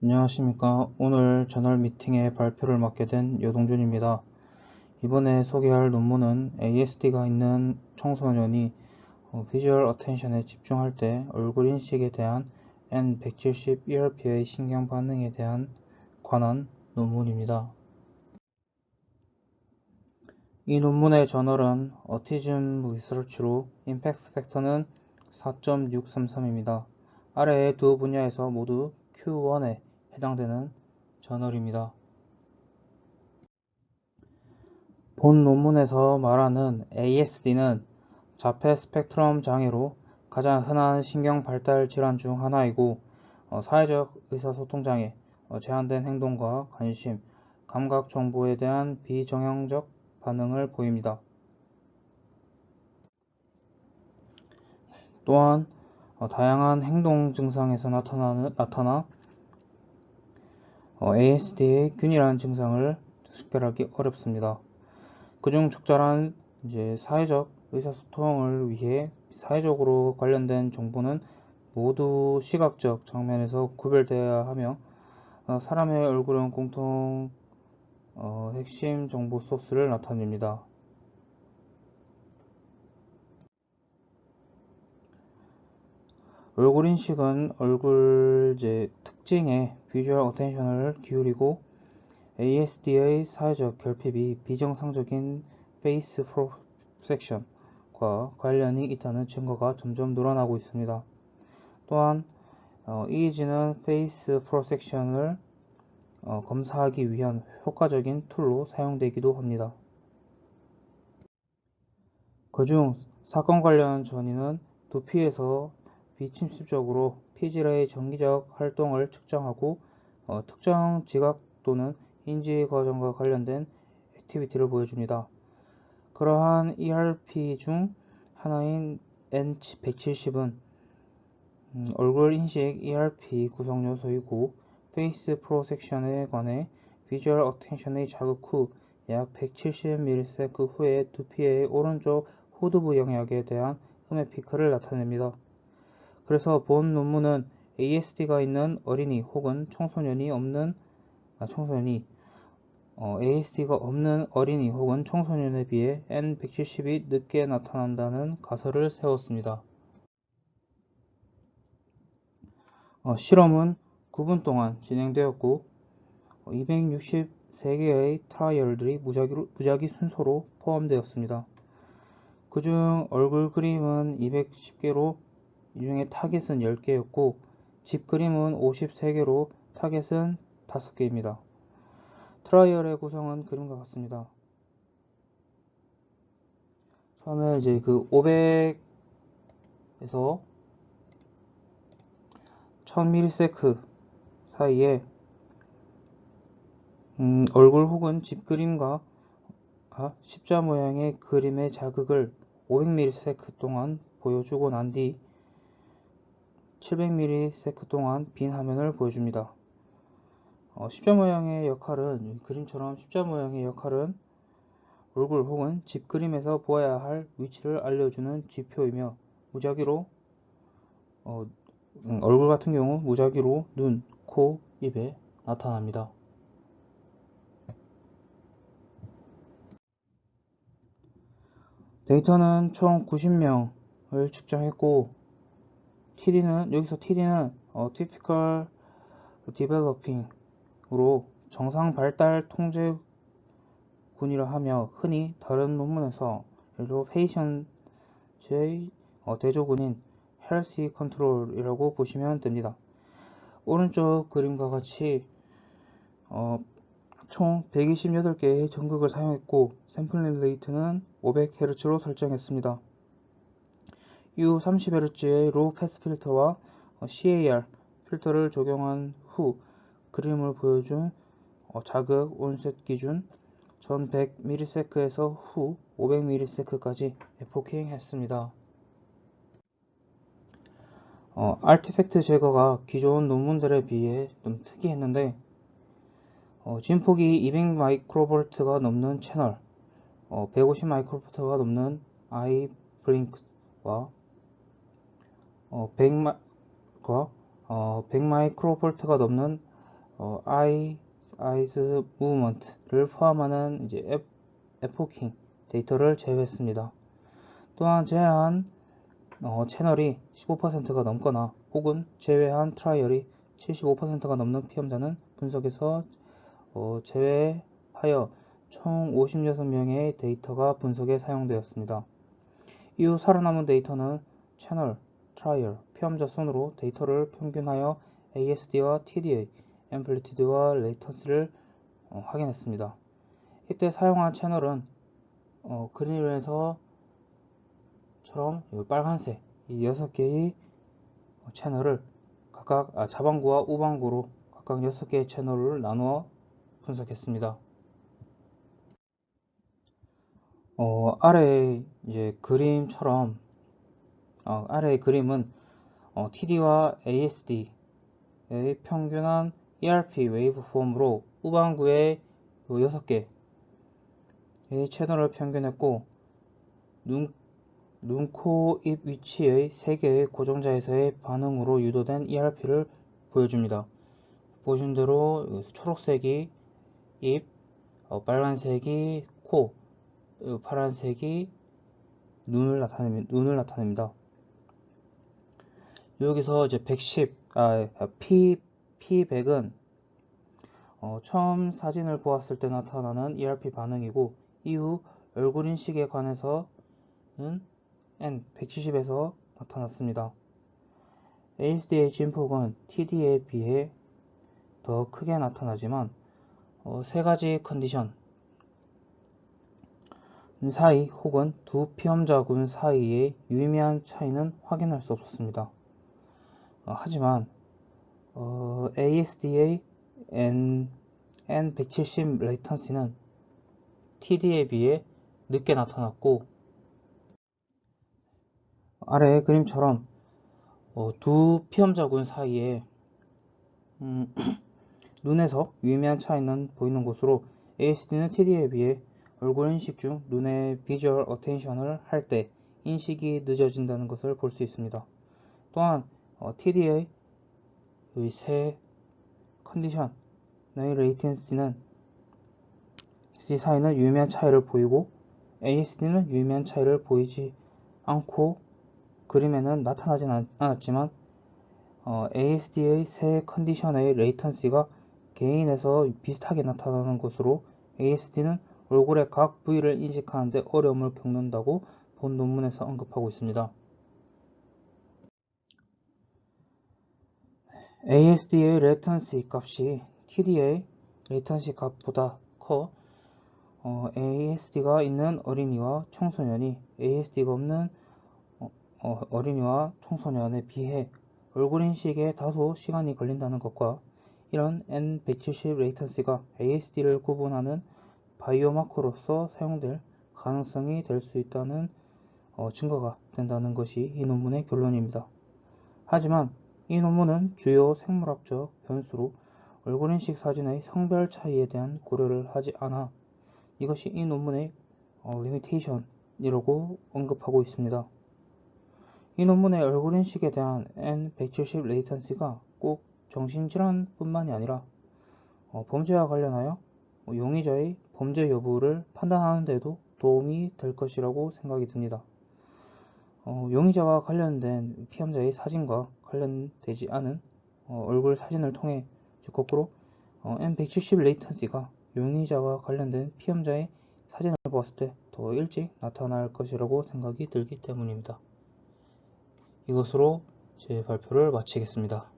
안녕하십니까. 오늘 저널 미팅에 발표를 맡게 된 여동준입니다. 이번에 소개할 논문은 ASD가 있는 청소년이 비주얼 어텐션에 집중할 때 얼굴 인식에 대한 N170 ERP의 신경 반응에 관한 논문입니다. 이 논문의 저널은 Autism Research로 임팩트 팩터는 4.633입니다. 아래의 두 분야에서 모두 Q1에 해당되는 저널입니다. 본 논문에서 말하는 ASD는 자폐 스펙트럼 장애로 가장 흔한 신경 발달 질환 중 하나이고 사회적 의사소통 장애, 제한된 행동과 관심, 감각 정보에 대한 비정형적 반응을 보입니다. 또한 다양한 행동 증상에서 나타나 ASD의 균일한 증상을 식별하기 어렵습니다. 그중 적절한 사회적 의사소통을 위해 사회적으로 관련된 정보는 모두 시각적 장면에서 구별되어야 하며 사람의 얼굴은 공통 핵심 정보 소스를 나타냅니다. 얼굴 인식은 얼굴 특징에 비주얼 어텐션을 기울이고 ASD의 사회적 결핍이 비정상적인 페이스 프로젝션과 관련이 있다는 증거가 점점 늘어나고 있습니다. 또한 EEG는 페이스 프로젝션을 검사하기 위한 효과적인 툴로 사용되기도 합니다. 그중 사건 관련 전이는 두피에서 비침습적으로 피질의 정기적 활동을 측정하고 특정 지각 또는 인지 과정과 관련된 액티비티를 보여줍니다. 그러한 ERP 중 하나인 N170은 얼굴 인식 ERP 구성 요소이고 페이스 프로젝션에 관해 비주얼 어텐션의 자극 후 약 170ms 후에 두피의 오른쪽 후두부 영역에 대한 음의 피크를 나타냅니다. 그래서 본 논문은 ASD가 있는 어린이 혹은 ASD가 없는 어린이 혹은 청소년에 비해 N170이 늦게 나타난다는 가설을 세웠습니다. 실험은 9분 동안 진행되었고 263개의 트라이얼들이 무작위 순서로 포함되었습니다. 그중 얼굴 그림은 210개로 이 중에 타겟은 10개였고 집 그림은 53개로 타겟은 5개입니다. 트라이얼의 구성은 그림과 같습니다. 처음에 그 500에서 1000ms 사이에 얼굴 혹은 집 그림과 십자 모양의 그림의 자극을 500ms 동안 보여주고 난 뒤 700ms 동안 빈 화면을 보여줍니다. 십자 모양의 역할은 그림처럼 십자 모양의 역할은 얼굴 혹은 집 그림에서 보아야 할 위치를 알려주는 지표이며 무작위로 얼굴 같은 경우 무작위로 눈, 코, 입에 나타납니다. 데이터는 총 90명을 측정했고 여기서 TD는 Typical Developing으로 정상 발달 통제군이라 하며 흔히 다른 논문에서 예를 들어 Patient의 대조군인 Healthy Control이라고 보시면 됩니다. 오른쪽 그림과 같이 총 128개의 전극을 사용했고 샘플링 레이트는 500Hz로 설정했습니다. 이후 30Hz의 로우 패스 필터와 CAR 필터를 적용한 후 그림을 보여준 자극 온셋 기준 전 100ms에서 후 500ms까지 에포킹했습니다. 아티팩트 제거가 기존 논문들에 비해 좀 특이했는데 진폭이 200 마이크로볼트가 넘는 채널, 150 마이크로볼트가 넘는 아이 블링크와 100 마이크로볼트가 넘는 eyes movement를 포함하는 이제 epoching 데이터를 제외했습니다. 또한 제외한 채널이 15%가 넘거나 혹은 제외한 트라이얼이 75%가 넘는 피험자는 분석에서 제외하여 총 56명의 데이터가 분석에 사용되었습니다. 이후 살아남은 데이터는 채널, 트라이얼, 피험자 순으로 데이터를 평균하여 ASD와 TDA, 앰플리튜드와 레이턴시를 확인했습니다. 이때 사용한 채널은 그림에서처럼 빨간색 이 6개의 채널을 각각 자방구와 우방구로 각각 6개의 채널을 나누어 분석했습니다. 아래의 이제 그림처럼 아래의 그림은 TD와 ASD의 평균한 ERP 웨이브폼으로 우방구의 6개의 채널을 평균했고 눈, 코, 입 위치의 3개의 고정자에서의 반응으로 유도된 ERP를 보여줍니다. 보신 대로 초록색이 입, 빨간색이 코, 파란색이 눈을 나타냅니다. 여기서 이제 P100은 처음 사진을 보았을 때 나타나는 ERP 반응이고 이후 얼굴 인식에 관해서는 N170에서 나타났습니다. ASD의 진폭은 TD에 비해 더 크게 나타나지만 3가지 컨디션 사이 혹은 두 피험자군 사이의 유의미한 차이는 확인할 수 없었습니다. 하지만 ASD의 N170 레이턴시는 TD에 비해 늦게 나타났고 아래의 그림처럼 두 피험자군 사이에 눈에서 유의미한 차이는 보이는 것으로 ASD는 TD에 비해 얼굴 인식 중 눈의 비주얼 어텐션을 할 때 인식이 늦어진다는 것을 볼 수 있습니다. 또한 TD의 세 컨디션의 레이텐시는 사이는 유의미한 차이를 보이고 ASD는 유의미한 차이를 보이지 않고 그림에는 나타나진 않았지만 ASD의 세 컨디션의 레이턴시가 개인에서 비슷하게 나타나는 것으로 ASD는 얼굴의 각 부위를 인식하는 데 어려움을 겪는다고 본 논문에서 언급하고 있습니다. ASD의 레이턴시 값이 TD의 레이턴시 값보다 커 ASD가 있는 어린이와 청소년이 ASD가 없는 어린이와 청소년에 비해 얼굴 인식에 다소 시간이 걸린다는 것과 이런 N170 레이턴시가 ASD를 구분하는 바이오마커로서 사용될 가능성이 될 수 있다는 증거가 된다는 것이 이 논문의 결론입니다. 하지만 이 논문은 주요 생물학적 변수로 얼굴인식 사진의 성별 차이에 대한 고려를 하지 않아 이것이 이 논문의 리미테이션이라고 언급하고 있습니다. 이 논문의 얼굴인식에 대한 N170 레이턴시가 꼭 정신질환뿐만이 아니라 범죄와 관련하여 용의자의 범죄 여부를 판단하는 데도 도움이 될 것이라고 생각이 듭니다. 용의자와 관련된 피험자의 사진과 관련되지 않은 얼굴 사진을 통해 거꾸로 N170 레이턴시가 용의자와 관련된 피험자의 사진을 보았을 때 더 일찍 나타날 것이라고 생각이 들기 때문입니다. 이것으로 제 발표를 마치겠습니다.